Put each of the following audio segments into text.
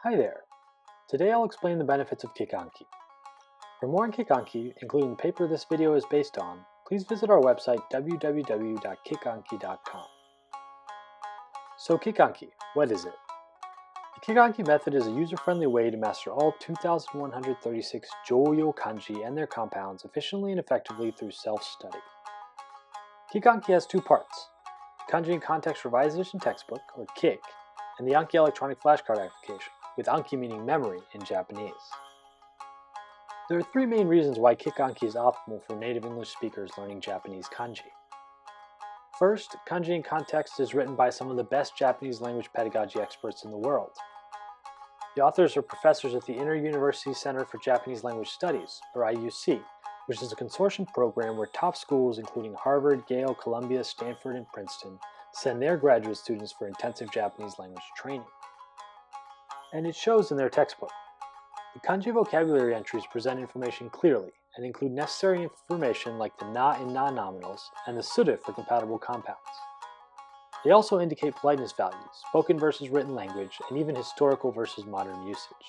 Hi there! Today I'll explain the benefits of KiC-Anki. For more on KiC-Anki, including the paper this video is based on, please visit our website www.KiC-Anki.com. So KiC-Anki, what is it? The KiC-Anki method is a user-friendly way to master all 2,136 Jōyō kanji and their compounds efficiently and effectively through self-study. KiC-Anki has two parts: the Kanji and Context Revised Edition textbook, or KiC, and the Anki electronic flashcard application, with Anki meaning memory in Japanese. There are three main reasons why KiC-Anki is optimal for native English speakers learning Japanese kanji. First, Kanji and Context is written by some of the best Japanese language pedagogy experts in the world. The authors are professors at the Inter-University Center for Japanese Language Studies, or IUC, which is a consortium program where top schools including Harvard, Yale, Columbia, Stanford, and Princeton send their graduate students for intensive Japanese language training. And it shows in their textbook. The kanji vocabulary entries present information clearly and include necessary information like the na and na nominals and the sura for compatible compounds. They also indicate politeness values, spoken versus written language, and even historical versus modern usage.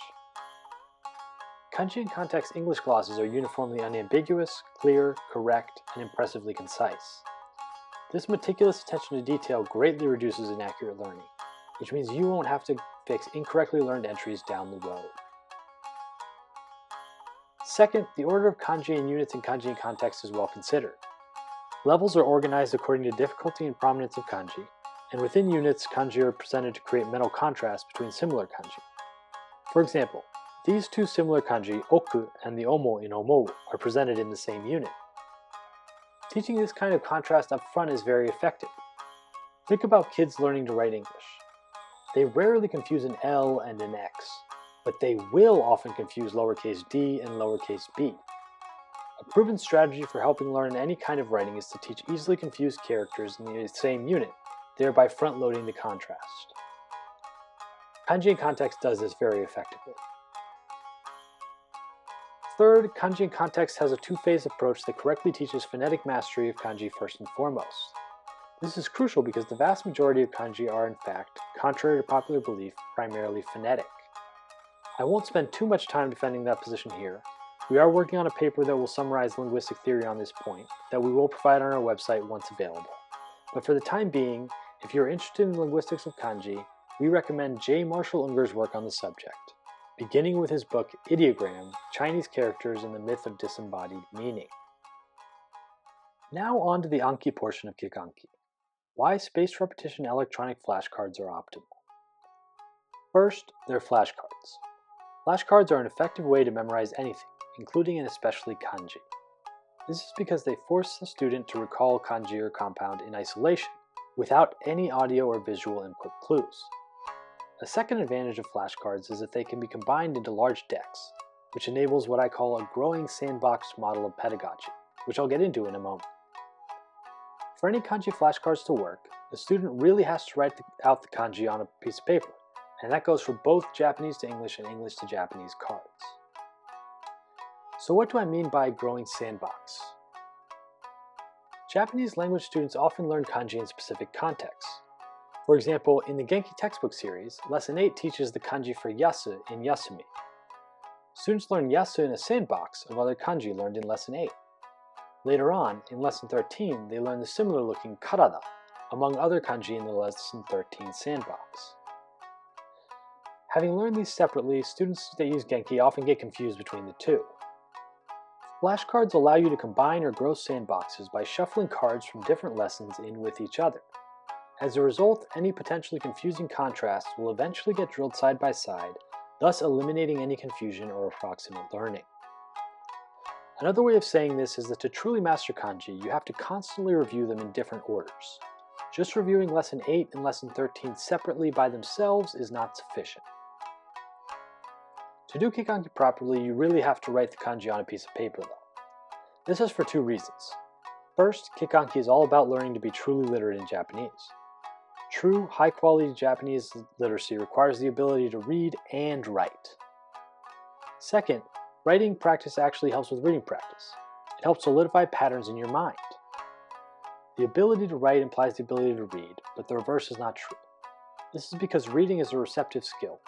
Kanji and Context English glosses are uniformly unambiguous, clear, correct, and impressively concise. This meticulous attention to detail greatly reduces inaccurate learning, which means you won't have to fix incorrectly learned entries down the road. Second, the order of kanji and units in Kanji and Context is well considered. Levels are organized according to difficulty and prominence of kanji, and within units, kanji are presented to create mental contrast between similar kanji. For example, these two similar kanji, oku and the omo in omou, are presented in the same unit. Teaching this kind of contrast up front is very effective. Think about kids learning to write English. They rarely confuse an L and an X, but they will often confuse lowercase d and lowercase b. A proven strategy for helping learn any kind of writing is to teach easily confused characters in the same unit, thereby front-loading the contrast. Kanji and Context does this very effectively. Third, Kanji and Context has a two-phase approach that correctly teaches phonetic mastery of kanji first and foremost. This is crucial because the vast majority of kanji are, in fact, contrary to popular belief, primarily phonetic. I won't spend too much time defending that position here. We are working on a paper that will summarize linguistic theory on this point, that we will provide on our website once available. But for the time being, if you're interested in the linguistics of kanji, we recommend J. Marshall Unger's work on the subject, beginning with his book Ideogram, Chinese Characters and the Myth of Disembodied Meaning. Now on to the Anki portion of KiC-Anki. Why spaced repetition electronic flashcards are optimal. First, they're flashcards. Flashcards are an effective way to memorize anything, including and especially kanji. This is because they force the student to recall kanji or compound in isolation, without any audio or visual input clues. A second advantage of flashcards is that they can be combined into large decks, which enables what I call a Growing Sandbox model of pedagogy, which I'll get into in a moment. For any kanji flashcards to work, the student really has to write out the kanji on a piece of paper, and that goes for both Japanese to English and English to Japanese cards. So what do I mean by Growing Sandbox? Japanese language students often learn kanji in specific contexts. For example, in the Genki textbook series, Lesson 8 teaches the kanji for yasu in yasumi. Students learn yasu in a sandbox of other kanji learned in Lesson 8. Later on, in Lesson 13, they learn the similar-looking karada, among other kanji in the Lesson 13 sandbox. Having learned these separately, students that use Genki often get confused between the two. Flashcards allow you to combine or grow sandboxes by shuffling cards from different lessons in with each other. As a result, any potentially confusing contrasts will eventually get drilled side by side, thus eliminating any confusion or approximate learning. Another way of saying this is that to truly master kanji, you have to constantly review them in different orders. Just reviewing Lesson 8 and Lesson 13 separately by themselves is not sufficient. To do KiC-Anki properly, you really have to write the kanji on a piece of paper though. This is for two reasons. First, KiC-Anki is all about learning to be truly literate in Japanese. True, high-quality Japanese literacy requires the ability to read and write. Second, writing practice actually helps with reading practice. It helps solidify patterns in your mind. The ability to write implies the ability to read, but the reverse is not true. This is because reading is a receptive skill.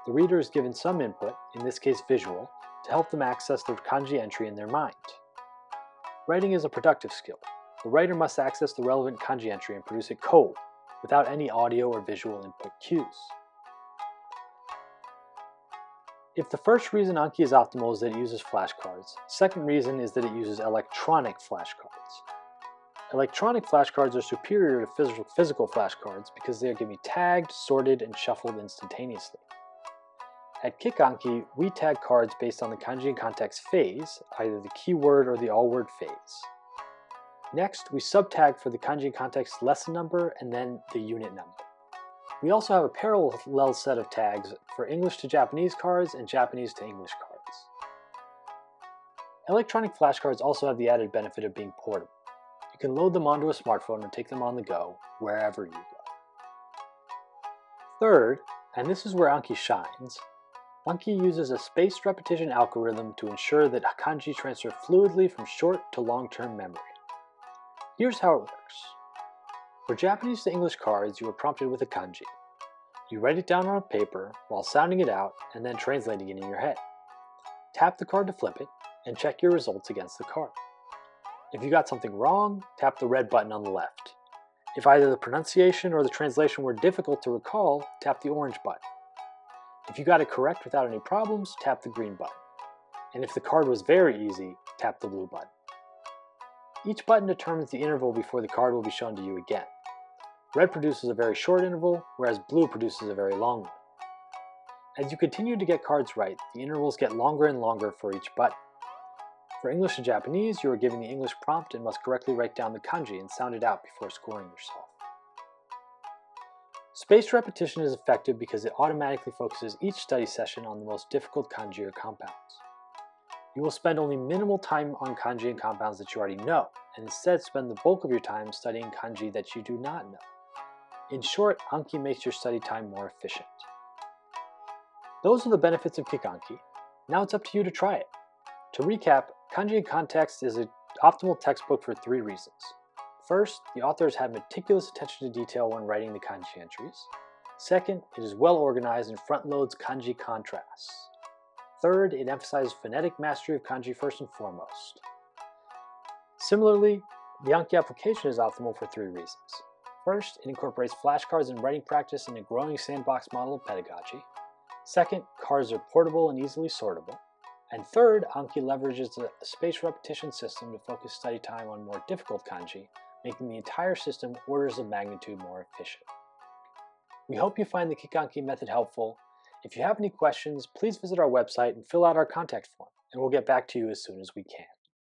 The reader is given some input, in this case visual, to help them access the kanji entry in their mind. Writing is a productive skill. The writer must access the relevant kanji entry and produce a code, without any audio or visual input cues. If the first reason Anki is optimal is that it uses flashcards, the second reason is that it uses electronic flashcards. Electronic flashcards are superior to physical flashcards because they are given tagged, sorted, and shuffled instantaneously. At KiC-Anki, we tag cards based on the kanji and context phase, either the keyword or the all-word phase. Next, we sub-tag for the kanji and context lesson number and then the unit number. We also have a parallel set of tags for English to Japanese cards and Japanese to English cards. Electronic flashcards also have the added benefit of being portable. You can load them onto a smartphone and take them on the go, wherever you go. Third, and this is where Anki shines, Anki uses a spaced repetition algorithm to ensure that kanji transfer fluidly from short to long-term memory. Here's how it works. For Japanese to English cards, you are prompted with a kanji. You write it down on a paper while sounding it out and then translating it in your head. Tap the card to flip it and check your results against the card. If you got something wrong, tap the red button on the left. If either the pronunciation or the translation were difficult to recall, tap the orange button. If you got it correct without any problems, tap the green button. And if the card was very easy, tap the blue button. Each button determines the interval before the card will be shown to you again. Red produces a very short interval, whereas blue produces a very long one. As you continue to get cards right, the intervals get longer and longer for each button. For English and Japanese, you are given the English prompt and must correctly write down the kanji and sound it out before scoring yourself. Spaced repetition is effective because it automatically focuses each study session on the most difficult kanji or compounds. You will spend only minimal time on kanji and compounds that you already know, and instead spend the bulk of your time studying kanji that you do not know. In short, Anki makes your study time more efficient. Those are the benefits of KiC-Anki. Now it's up to you to try it. To recap, Kanji and Context is an optimal textbook for 3 reasons. First, the authors had meticulous attention to detail when writing the kanji entries. Second, it is well organized and front-loads kanji contrasts. Third, it emphasizes phonetic mastery of kanji first and foremost. Similarly, the Anki application is optimal for 3 reasons. First, it incorporates flashcards and writing practice in a growing sandbox model of pedagogy. Second, cards are portable and easily sortable. And third, Anki leverages a spaced repetition system to focus study time on more difficult kanji, making the entire system orders of magnitude more efficient. We hope you find the KiC-Anki method helpful. If you have any questions, please visit our website and fill out our contact form, and we'll get back to you as soon as we can.